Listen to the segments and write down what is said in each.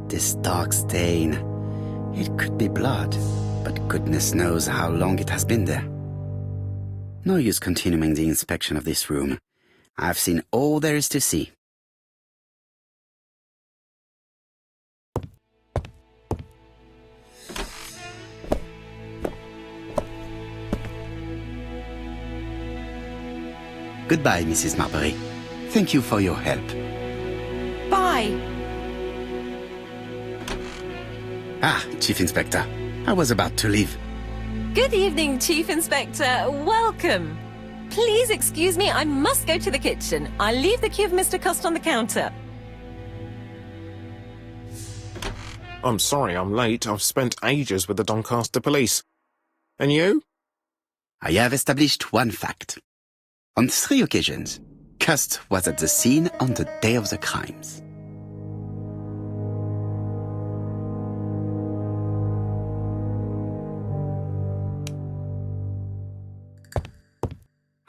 This dark stain. It could be blood, but goodness knows how long it has been there. No use continuing the inspection of this room. I've seen all there is to see. Goodbye, Mrs. Marbury. Thank you for your help. Bye. Ah, Chief Inspector. I was about to leave. Good evening, Chief Inspector. Welcome. Please excuse me, I must go to the kitchen. I'll leave the key of Mr. Cust on the counter. I'm sorry I'm late. I've spent ages with the Doncaster police. And you? I have established one fact. On 3 occasions, Cust was at the scene on the day of the crimes.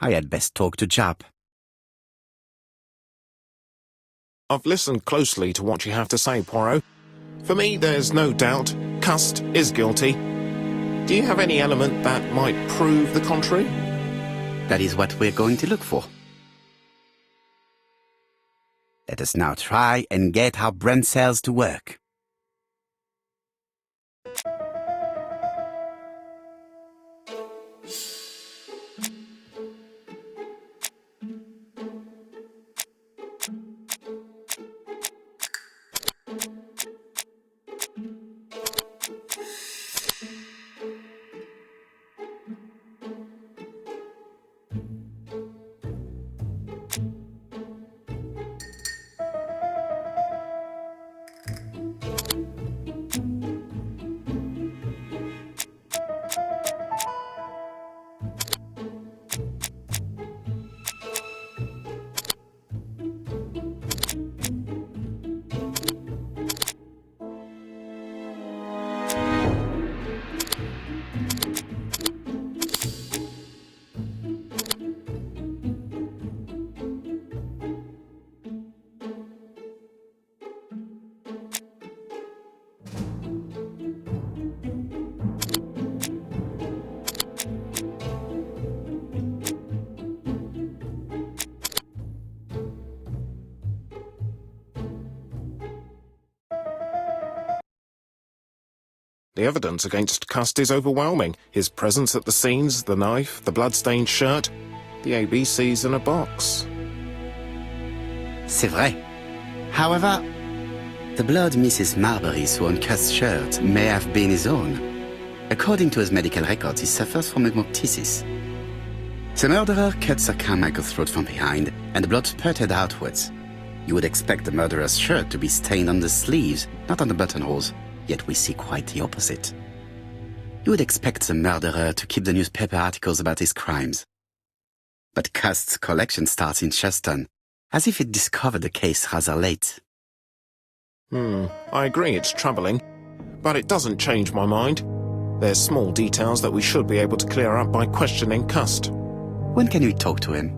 I had best talk to Jap. I've listened closely to what you have to say, Poirot. For me, there's no doubt Cust is guilty. Do you have any element that might prove the contrary? That is what we're going to look for. Let us now try and get our brain cells to work. The evidence against Cust is overwhelming. His presence at the scenes, the knife, the blood-stained shirt, the ABCs in a box. C'est vrai. However, the blood Mrs. Marbury saw on Cust's shirt may have been his own. According to his medical records, he suffers from hemoptysis. The murderer cut Sir Carmichael's throat from behind, and the blood spurted outwards. You would expect the murderer's shirt to be stained on the sleeves, not on the buttonholes. Yet we see quite the opposite. You would expect the murderer to keep the newspaper articles about his crimes. But Cust's collection starts in Cheston, as if it discovered the case rather late. I agree it's troubling, but it doesn't change my mind. There's small details that we should be able to clear up by questioning Cust. When can we talk to him?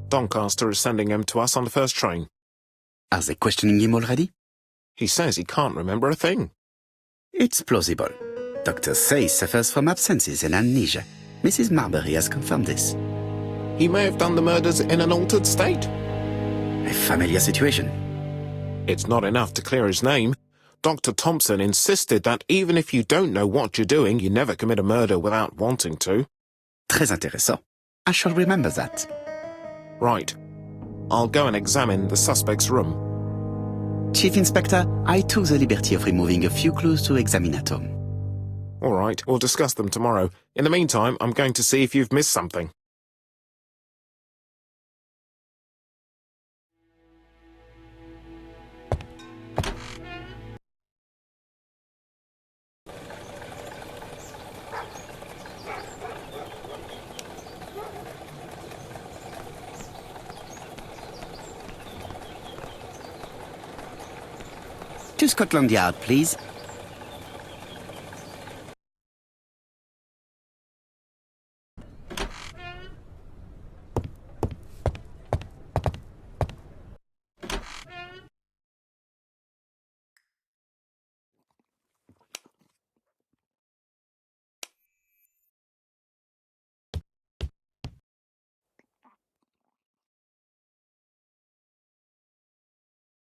Doncaster is sending him to us on the first train. Are they questioning him already? He says he can't remember a thing. It's plausible. Doctors say he suffers from absences and amnesia. Mrs. Marbury has confirmed this. He may have done the murders in an altered state. A familiar situation. It's not enough to clear his name. Dr. Thompson insisted that even if you don't know what you're doing, you never commit a murder without wanting to. Très intéressant. I shall remember that. Right. I'll go and examine the suspect's room. Chief Inspector, I took the liberty of removing a few clues to examinatum. All right, we'll discuss them tomorrow. In the meantime, I'm going to see if you've missed something. To Scotland Yard, please.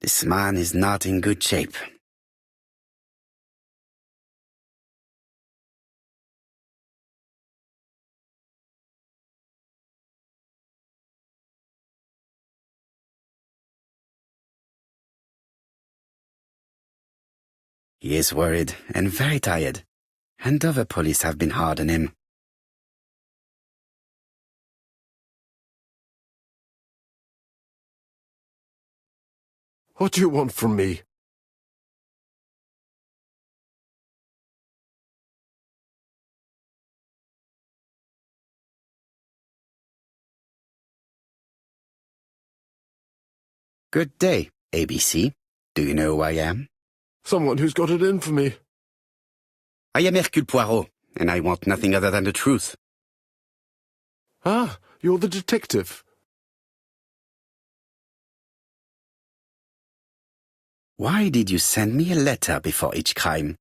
This man is not in good shape. He is worried and very tired, and other police have been hard on him. What do you want from me? Good day, ABC. Do you know who I am? Someone who's got it in for me. I am Hercule Poirot, and I want nothing other than the truth. Ah, you're the detective. Why did you send me a letter before each crime?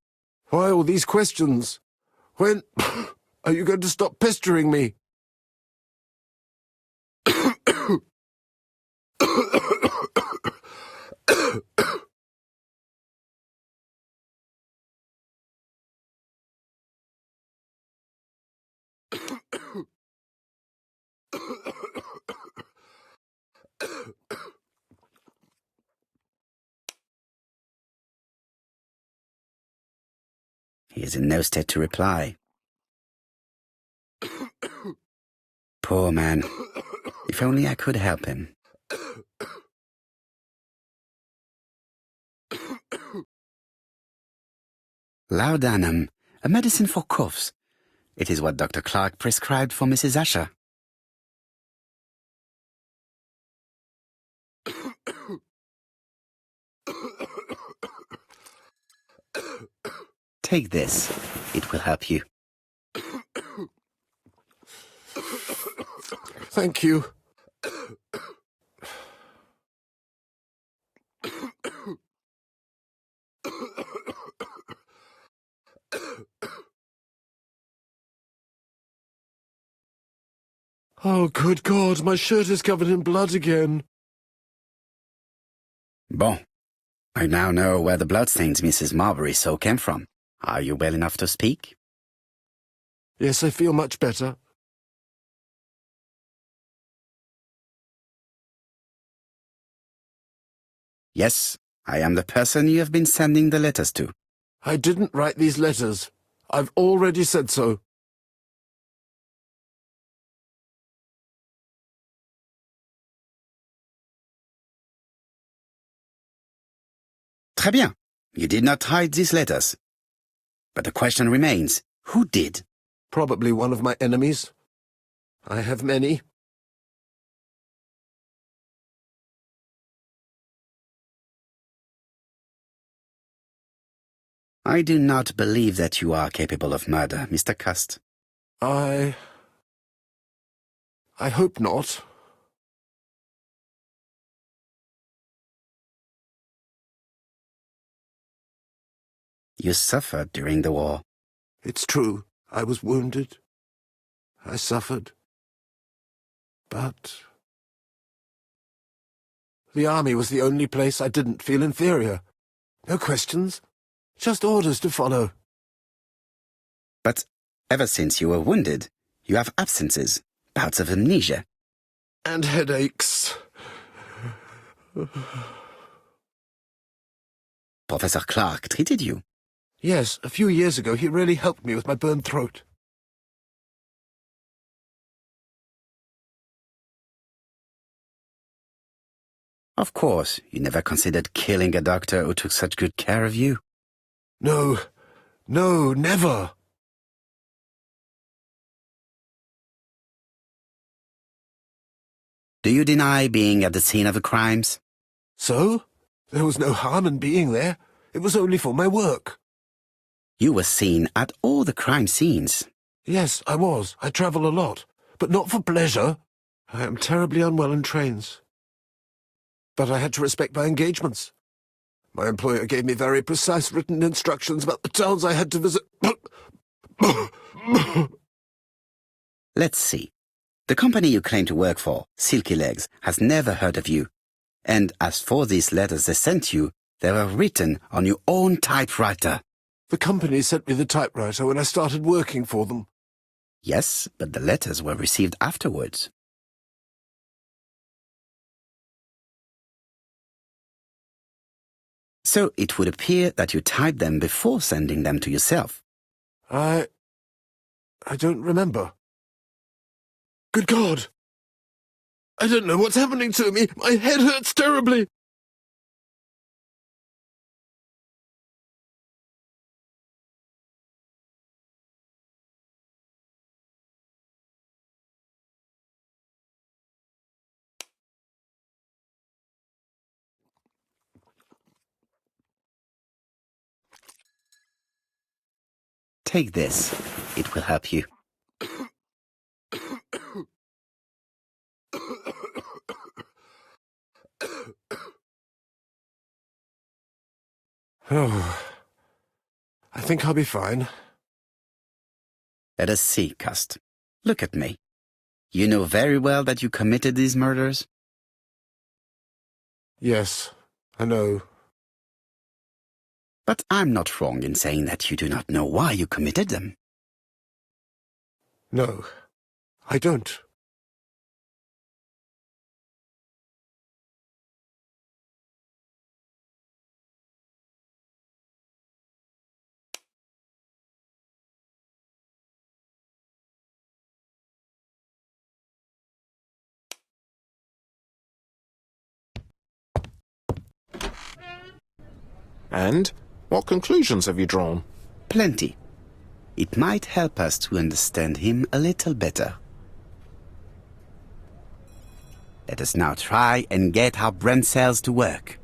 Why all these questions? When are you going to stop pestering me? He is in no state to reply. Poor man. If only I could help him. Laudanum, a medicine for coughs. It is what Dr. Clark prescribed for Mrs. Asher. Take this. It will help you. Thank you. Oh, good God, my shirt is covered in blood again. Bon. I now know where the bloodstains Mrs. Marbury saw came from. Are you well enough to speak? Yes, I feel much better. Yes, I am the person you have been sending the letters to. I didn't write these letters. I've already said so. Très bien. You did not hide these letters. But the question remains, who did? Probably one of my enemies. I have many. I do not believe that you are capable of murder, Mr. Cust. I hope not. You suffered during the war. It's true. I was wounded. I suffered. But the army was the only place I didn't feel inferior. No questions. Just orders to follow. But ever since you were wounded, you have absences, bouts of amnesia. And headaches. Professor Clark treated you. Yes, a few years ago he really helped me with my burned throat. Of course, you never considered killing a doctor who took such good care of you. No, never. Do you deny being at the scene of the crimes? So? There was no harm in being there. It was only for my work. You were seen at all the crime scenes. Yes, I was. I travel a lot, but not for pleasure. I am terribly unwell in trains. But I had to respect my engagements. My employer gave me very precise written instructions about the towns I had to visit. Let's see. The company you claim to work for, Silky Legs, has never heard of you. And as for these letters they sent you, they were written on your own typewriter. The company sent me the typewriter when I started working for them. Yes, but the letters were received afterwards. So it would appear that you typed them before sending them to yourself. I don't remember. Good God! I don't know what's happening to me. My head hurts terribly. Take this. It will help you. Oh, I think I'll be fine. Let us see, Cust. Look at me. You know very well that you committed these murders? Yes, I know. But I'm not wrong in saying that you do not know why you committed them. No, I don't. And what conclusions have you drawn? Plenty. It might help us to understand him a little better. Let us now try and get our brain cells to work.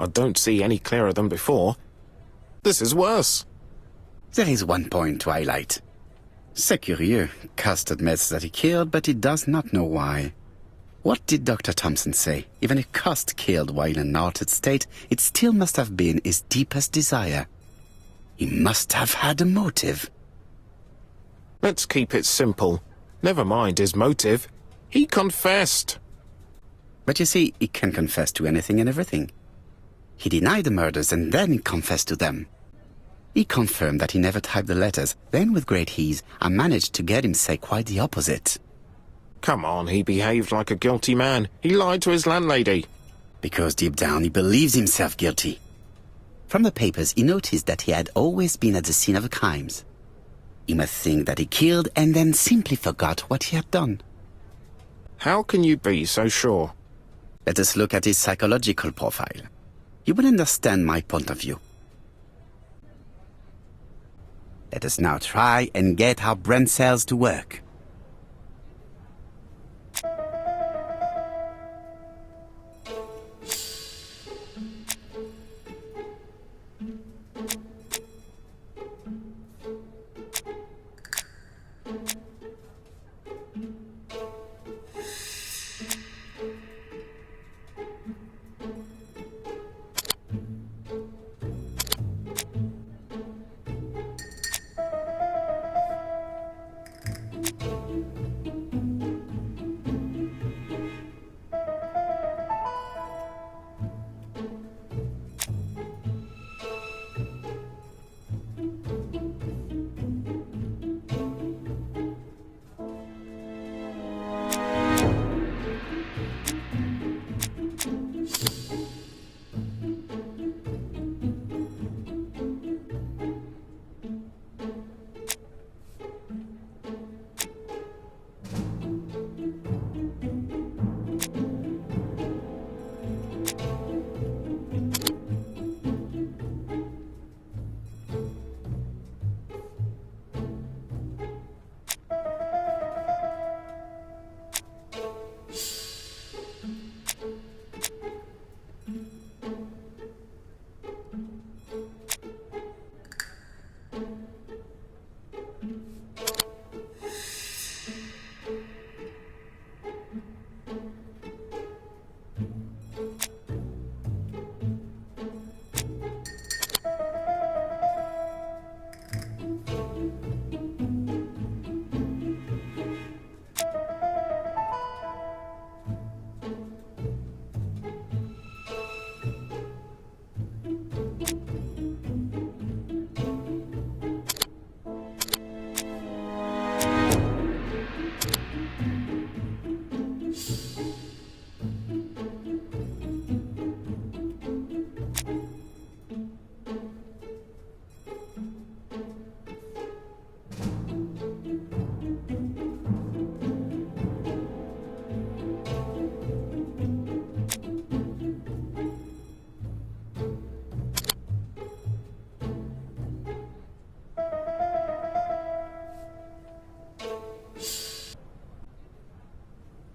I don't see any clearer than before. This is worse. There is one point to highlight. C'est curieux. Cust admits that he killed, but he does not know why. What did Dr. Thompson say? Even if Cust killed while in an altered state, it still must have been his deepest desire. He must have had a motive. Let's keep it simple. Never mind his motive. He confessed. But you see, he can confess to anything and everything. He denied the murders and then confessed to them. He confirmed that he never typed the letters. Then, with great ease, I managed to get him say quite the opposite. Come on, he behaved like a guilty man. He lied to his landlady. Because deep down he believes himself guilty. From the papers, he noticed that he had always been at the scene of the crimes. He must think that he killed and then simply forgot what he had done. How can you be so sure? Let us look at his psychological profile. You will understand my point of view. Let us now try and get our brain cells to work.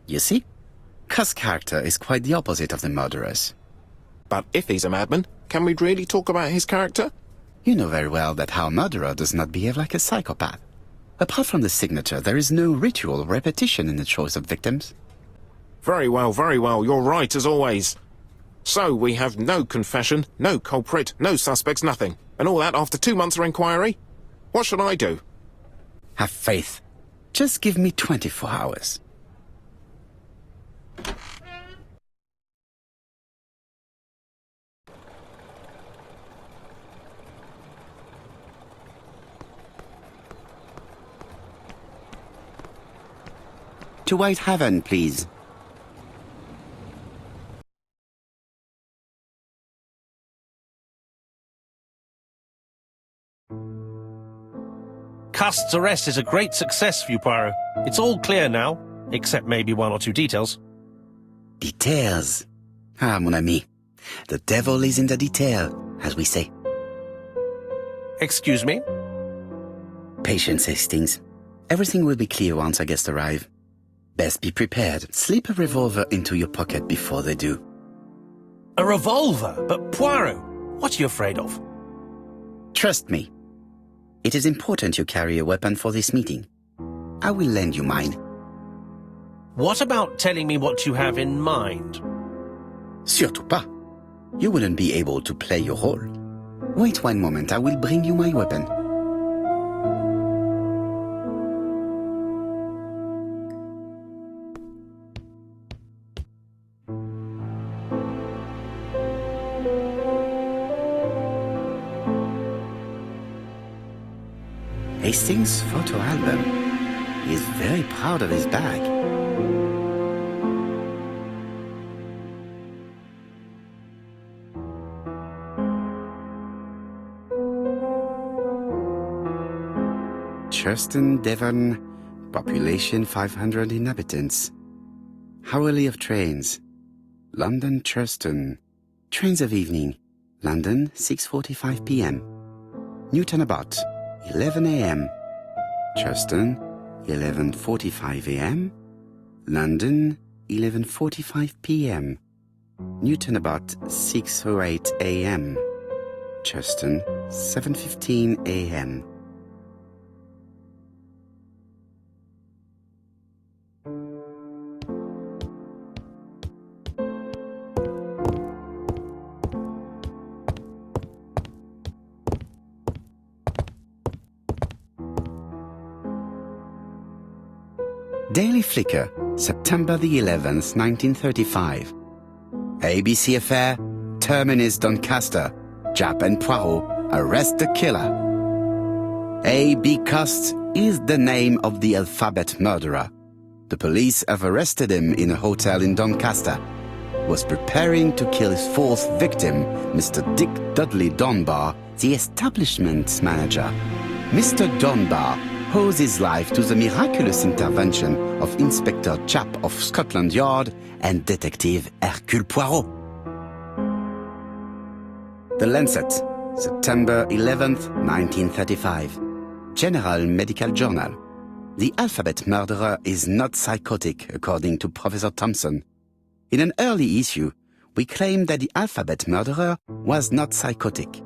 You see? Cust's character is quite the opposite of the murderer's. But if he's a madman, can we really talk about his character? You know very well that our murderer does not behave like a psychopath. Apart from the signature, there is no ritual or repetition in the choice of victims. Very well, you're right as always. So we have no confession, no culprit, no suspects, nothing. And all that after 2 months of inquiry? What should I do? Have faith. Just give me 24 hours. To White Haven, please. Cust's arrest is a great success for you, Poirot. It's all clear now, except maybe 1 or 2 details. Details. Ah, mon ami. The devil is in the detail, as we say. Excuse me? Patience, Hastings. Everything will be clear once our guests arrive. Best be prepared. Slip a revolver into your pocket before they do. A revolver? But Poirot, what are you afraid of? Trust me. It is important you carry a weapon for this meeting. I will lend you mine. What about telling me what you have in mind? Surtout pas. You wouldn't be able to play your role. Wait one moment, I will bring you my weapon. Hastings' photo album. He is very proud of his bag. Churston, Devon, population 500 inhabitants. Hourly of trains. London, Churston. Trains of evening. London, 6:45 p.m. Newton about 11 a.m. Churston, 11:45 a.m. London, 11:45 p.m. Newton about 6:08 a.m. Churston, 7:15 a.m. Daily Flicker, September the 11th, 1935. ABC Affair, Terminus Doncaster, Japp and Poirot arrest the killer. A.B. Cost is the name of the alphabet murderer. The police have arrested him in a hotel in Doncaster. Was preparing to kill his fourth victim, Mr. Dick Dudley Dunbar, the establishment's manager. Mr. Dunbar owes his life to the miraculous intervention of Inspector Japp of Scotland Yard and Detective Hercule Poirot. The Lancet, September 11th, 1935. General Medical Journal. The alphabet murderer is not psychotic, according to Professor Thompson. In an early issue, we claimed that the alphabet murderer was not psychotic.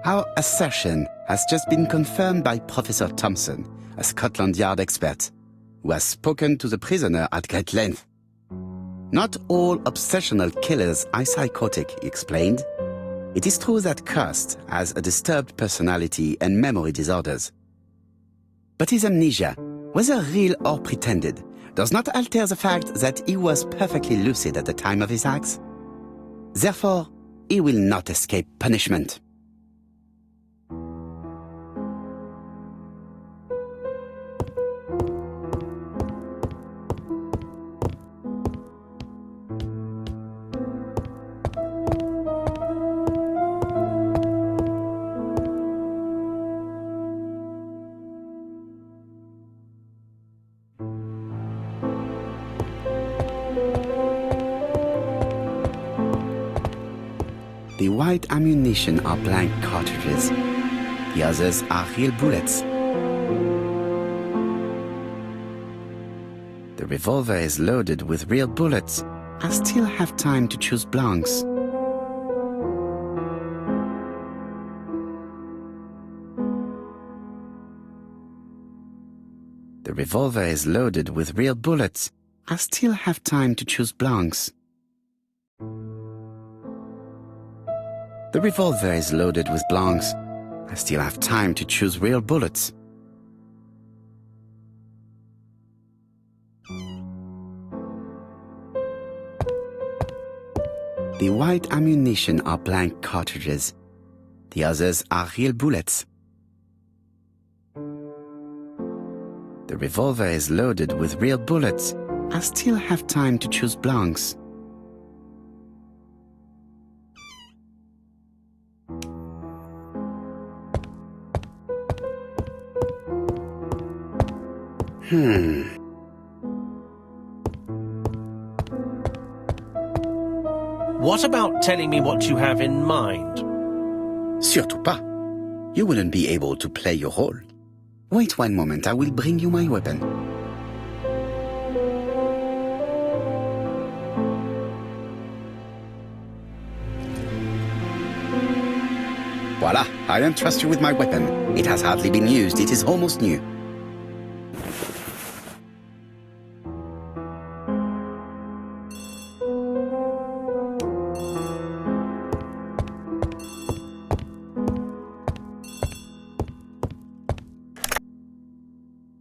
Our assertion has just been confirmed by Professor Thompson, a Scotland Yard expert, who has spoken to the prisoner at great length. Not all obsessional killers are psychotic, he explained. It is true that Cost has a disturbed personality and memory disorders. But his amnesia, whether real or pretended, does not alter the fact that he was perfectly lucid at the time of his acts. Therefore, he will not escape punishment. The white ammunition are blank cartridges. The others are real bullets. The revolver is loaded with real bullets. I still have time to choose blanks. The revolver is loaded with real bullets. I still have time to choose blanks. The revolver is loaded with blanks. I still have time to choose real bullets. The white ammunition are blank cartridges. The others are real bullets. The revolver is loaded with real bullets. I still have time to choose blanks. What about telling me what you have in mind? Surtout pas. You wouldn't be able to play your role. Wait one moment, I will bring you my weapon. Voila, I entrust you with my weapon. It has hardly been used, it is almost new.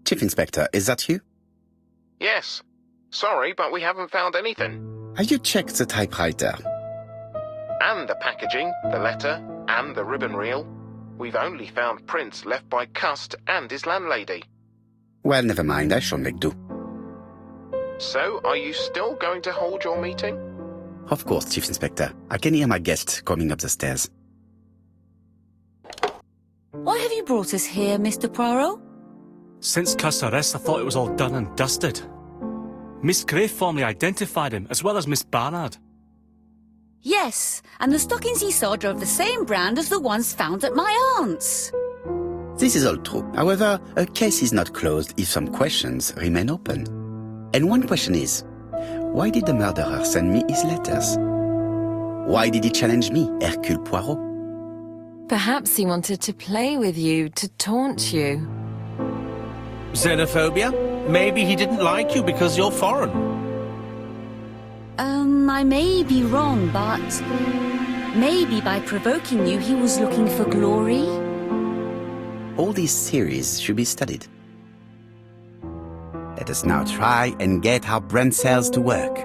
Chief Inspector, is that you? Yes. Sorry, but we haven't found anything. Have you checked the typewriter? And the packaging, the letter, and the ribbon reel. We've only found prints left by Cust and his landlady. Well, never mind, I shall make do. So, are you still going to hold your meeting? Of course, Chief Inspector. I can hear my guest coming up the stairs. Why have you brought us here, Mr. Poirot? Since Cust's arrest, I thought it was all done and dusted. Miss Gray formally identified him, as well as Miss Barnard. Yes, and the stockings he saw drove the same brand as the ones found at my aunt's. This is all true. However, a case is not closed if some questions remain open. And one question is, why did the murderer send me his letters? Why did he challenge me, Hercule Poirot? Perhaps he wanted to play with you, to taunt you. Xenophobia? Maybe he didn't like you because you're foreign. I may be wrong, but maybe by provoking you, he was looking for glory? All these theories should be studied. Let us now try and get our brain cells to work.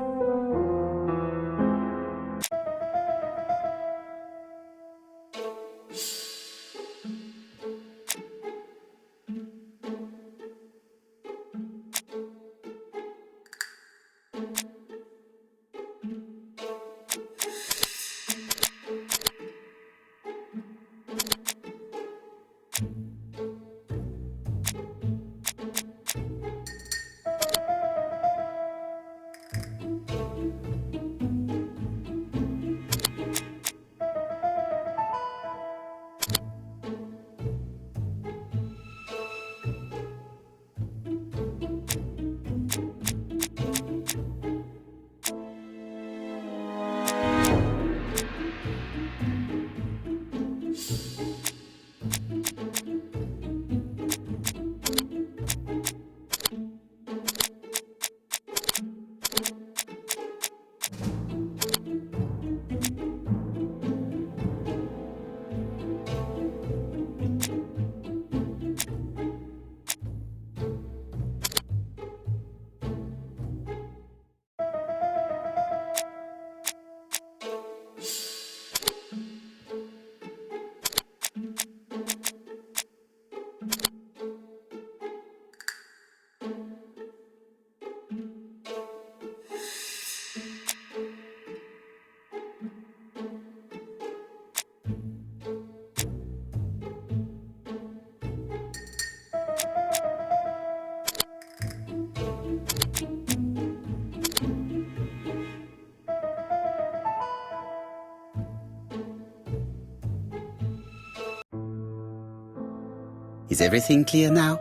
Is everything clear now?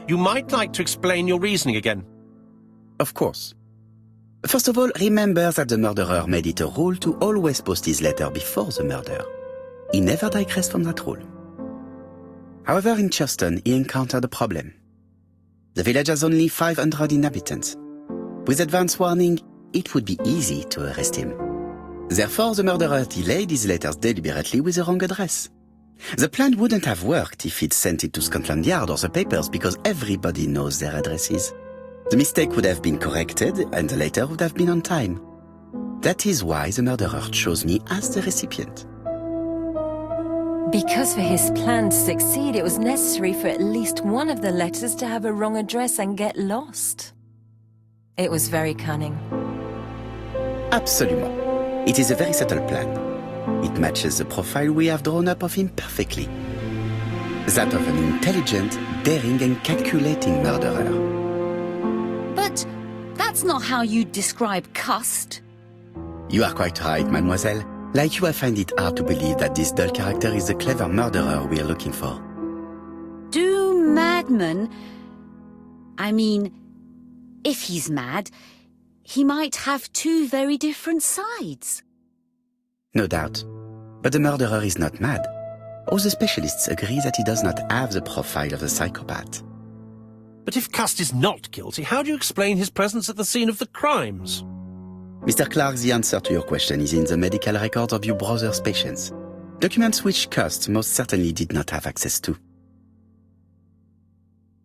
You might like to explain your reasoning again. Of course. First of all, remember that the murderer made it a rule to always post his letter before the murder. He never digressed from that rule. However, in Churston, he encountered a problem. The village has only 500 inhabitants. With advance warning, it would be easy to arrest him. Therefore, the murderer delayed his letters deliberately with the wrong address. The plan wouldn't have worked if he'd sent it to Scotland Yard or the papers because everybody knows their addresses. The mistake would have been corrected and the letter would have been on time. That is why the murderer chose me as the recipient. Because for his plan to succeed, it was necessary for at least one of the letters to have a wrong address and get lost. It was very cunning. Absolument. It is a very subtle plan. It matches the profile we have drawn up of him perfectly. That of an intelligent, daring and calculating murderer. But that's not how you describe Cust. You are quite right, mademoiselle. Like you, I find it hard to believe that this dull character is the clever murderer we are looking for. Do madmen... I mean, if he's mad, he might have two very different sides. No doubt. But the murderer is not mad. All the specialists agree that he does not have the profile of a psychopath. But if Cust is not guilty, how do you explain his presence at the scene of the crimes? Mr. Clark, the answer to your question is in the medical records of your brother's patients. Documents which Cust most certainly did not have access to.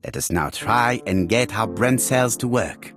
Let us now try and get our brain cells to work.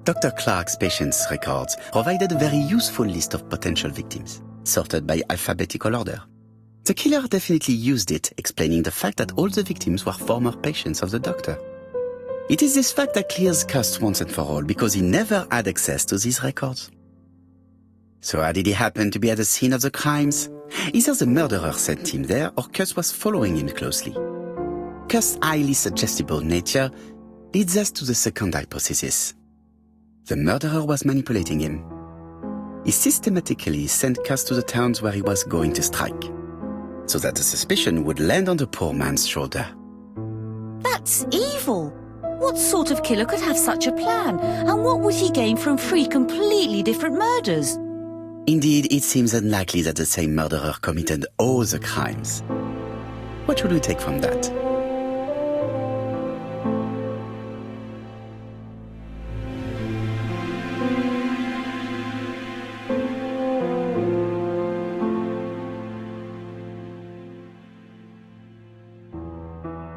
Dr. Clark's patients' records provided a very useful list of potential victims, sorted by alphabetical order. The killer definitely used it, explaining the fact that all the victims were former patients of the doctor. It is this fact that clears Cust once and for all, because he never had access to these records. So how did he happen to be at the scene of the crimes? Either the murderer sent him there, or Cust was following him closely. Cust's highly suggestible nature leads us to the second hypothesis. The murderer was manipulating him. He systematically sent Cust to the towns where he was going to strike, so that the suspicion would land on the poor man's shoulder. That's evil. What sort of killer could have such a plan? And what would he gain from 3 completely different murders? Indeed, it seems unlikely that the same murderer committed all the crimes. What should we take from that?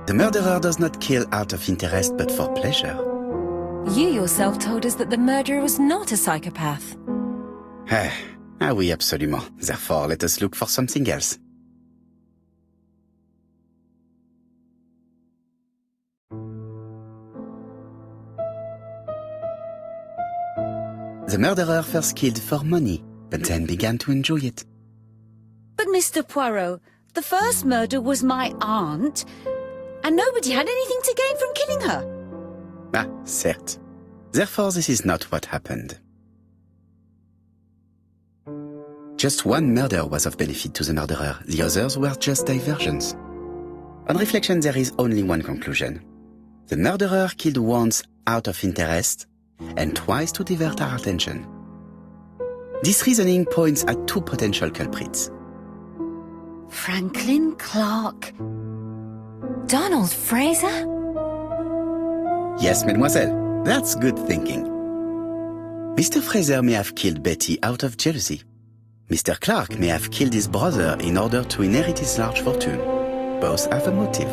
The murderer does not kill out of interest but for pleasure. You yourself told us that the murderer was not a psychopath. Ah oui, absolument. Therefore, let us look for something else. The murderer first killed for money, but then began to enjoy it. But Mr. Poirot, the first murder was my aunt, and nobody had anything to gain from killing her. Ah, certes. Therefore, this is not what happened. Just one murder was of benefit to the murderer. The others were just diversions. On reflection, there is only one conclusion. The murderer killed once out of interest and twice to divert our attention. This reasoning points at 2 potential culprits. Franklin Clark. Donald Fraser? Yes, mademoiselle. That's good thinking. Mr. Fraser may have killed Betty out of jealousy. Mr. Clark may have killed his brother in order to inherit his large fortune. Both have a motive.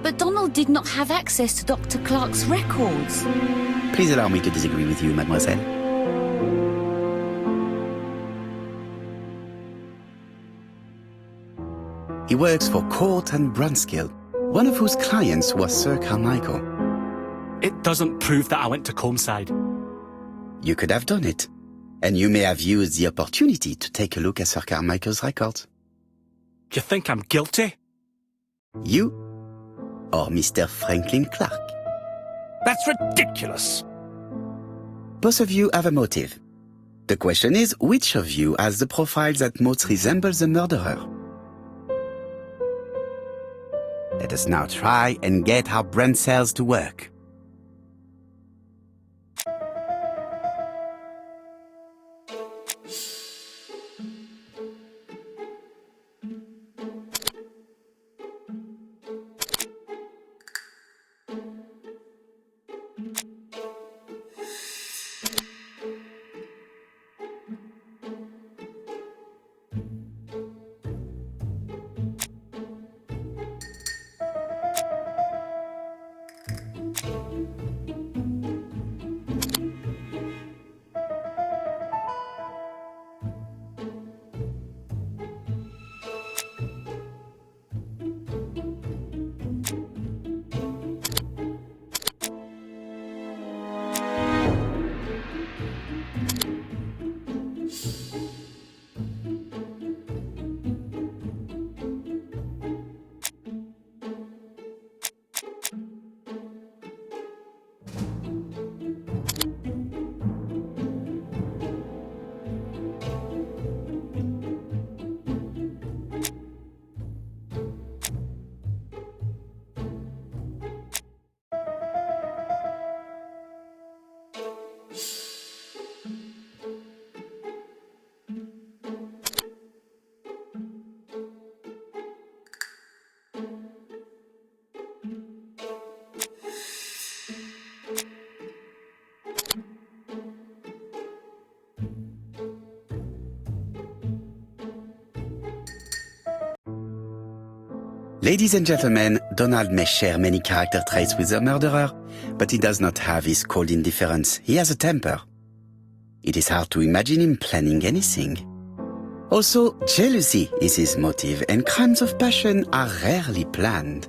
But Donald did not have access to Dr. Clark's records. Please allow me to disagree with you, mademoiselle. He works for Court and Brunskill, one of whose clients was Sir Carmichael. It doesn't prove that I went to Comeside. You could have done it, and you may have used the opportunity to take a look at Sir Carmichael's records. You think I'm guilty? You or Mr. Franklin Clark? That's ridiculous. Both of you have a motive. The question is, which of you has the profile that most resembles the murderer? Let us now try and get our brain cells to work. Ladies and gentlemen, Donald may share many character traits with the murderer, but he does not have his cold indifference. He has a temper. It is hard to imagine him planning anything. Also, jealousy is his motive, and crimes of passion are rarely planned.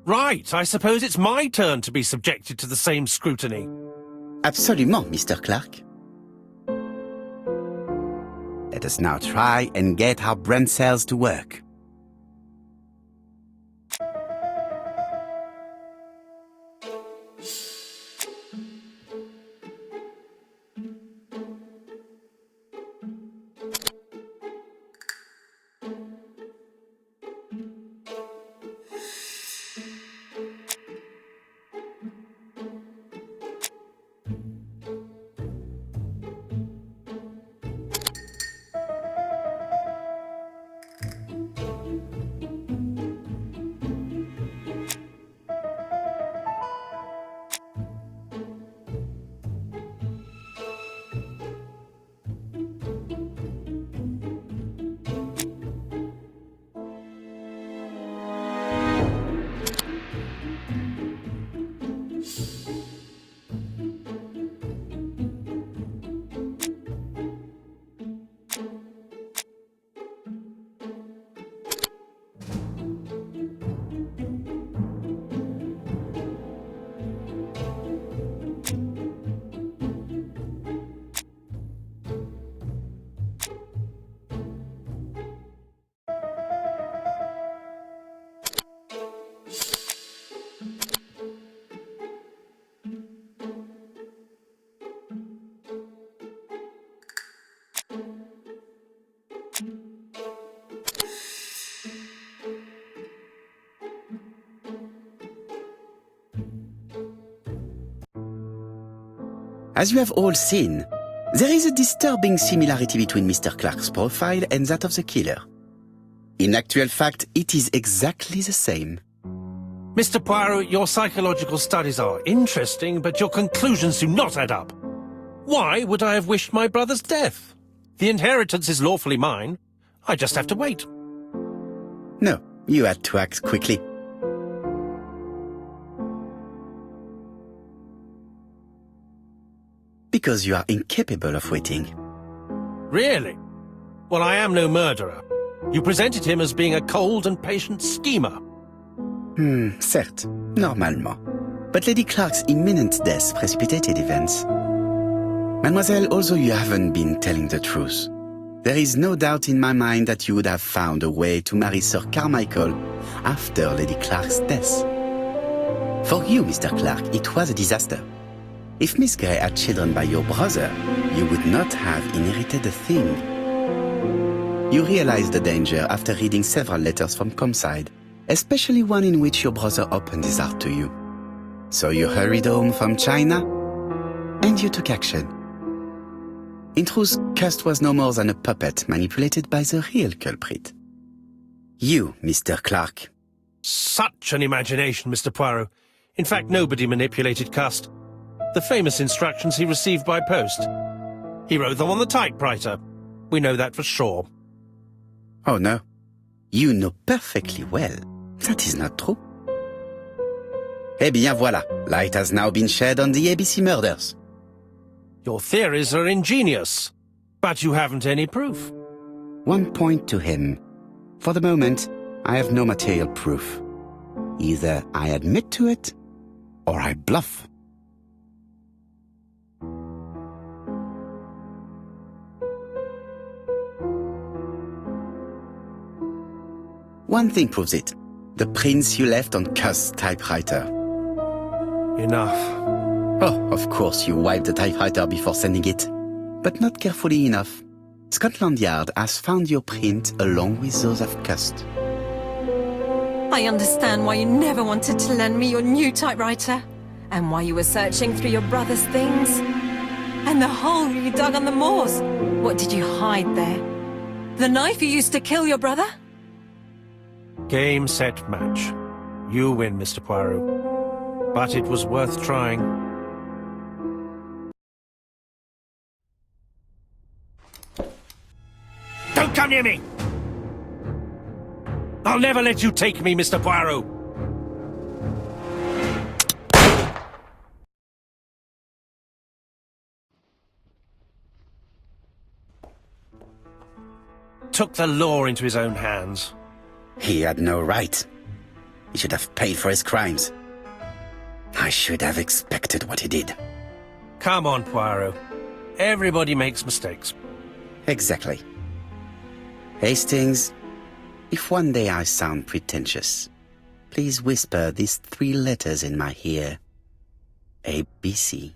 Right, I suppose it's my turn to be subjected to the same scrutiny. Absolument, Mr. Clark. Let us now try and get our brain cells to work. As you have all seen, there is a disturbing similarity between Mr. Clark's profile and that of the killer. In actual fact, it is exactly the same. Mr. Poirot, your psychological studies are interesting, but your conclusions do not add up. Why would I have wished my brother's death? The inheritance is lawfully mine. I just have to wait. No, you had to act quickly. Because you are incapable of waiting. Really? Well, I am no murderer. You presented him as being a cold and patient schemer. Certes, normalement. But Lady Clark's imminent death precipitated events. Mademoiselle, although you haven't been telling the truth, there is no doubt in my mind that you would have found a way to marry Sir Carmichael after Lady Clark's death. For you, Mr. Clark, it was a disaster. If Miss Grey had children by your brother, you would not have inherited a thing. You realized the danger after reading several letters from Comside, especially one in which your brother opened his heart to you. So you hurried home from China, and you took action. In truth, Cust was no more than a puppet manipulated by the real culprit. You, Mr. Clark. Such an imagination, Mr. Poirot. In fact, nobody manipulated Cust. The famous instructions he received by post. He wrote them on the typewriter. We know that for sure. Oh no. You know perfectly well. That is not true. Eh bien voilà, light has now been shed on the ABC murders. Your theories are ingenious, but you haven't any proof. One point to him. For the moment, I have no material proof. Either I admit to it, or I bluff. One thing proves it. The prints you left on Cust's typewriter. Enough. Oh, of course you wiped the typewriter before sending it. But not carefully enough. Scotland Yard has found your print along with those of Cust. I understand why you never wanted to lend me your new typewriter, and why you were searching through your brother's things. And the hole you dug on the moors. What did you hide there? The knife you used to kill your brother? Game, set, match. You win, Mr. Poirot. But it was worth trying. Don't come near me! I'll never let you take me, Mr. Poirot! Took the law into his own hands. He had no right. He should have paid for his crimes. I should have expected what he did. Come on, Poirot. Everybody makes mistakes. Exactly. Hastings, if one day I sound pretentious, please whisper these 3 letters in my ear. ABC.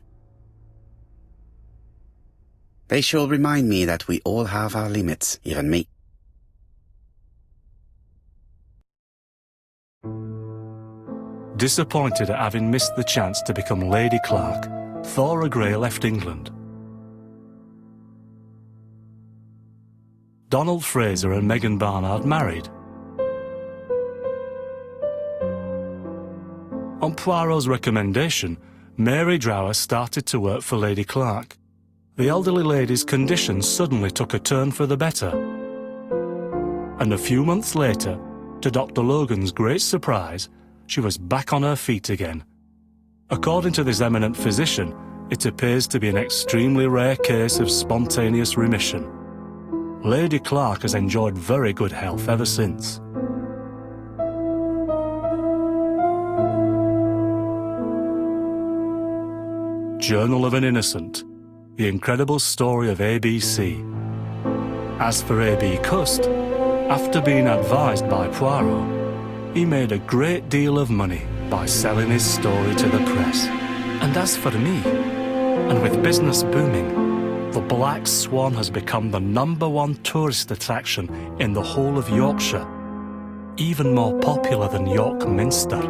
They shall remind me that we all have our limits, even me. Disappointed at having missed the chance to become Lady Clark, Thora Grey left England. Donald Fraser and Megan Barnard married. On Poirot's recommendation, Mary Drower started to work for Lady Clark. The elderly lady's condition suddenly took a turn for the better. And a few months later, to Dr. Logan's great surprise, she was back on her feet again. According to this eminent physician, it appears to be an extremely rare case of spontaneous remission. Lady Clark has enjoyed very good health ever since. Journal of an Innocent. The incredible story of ABC. As for A.B. Cust, after being advised by Poirot, he made a great deal of money by selling his story to the press. And as for me, and with business booming, the Black Swan has become the #1 tourist attraction in the whole of Yorkshire, even more popular than York Minster.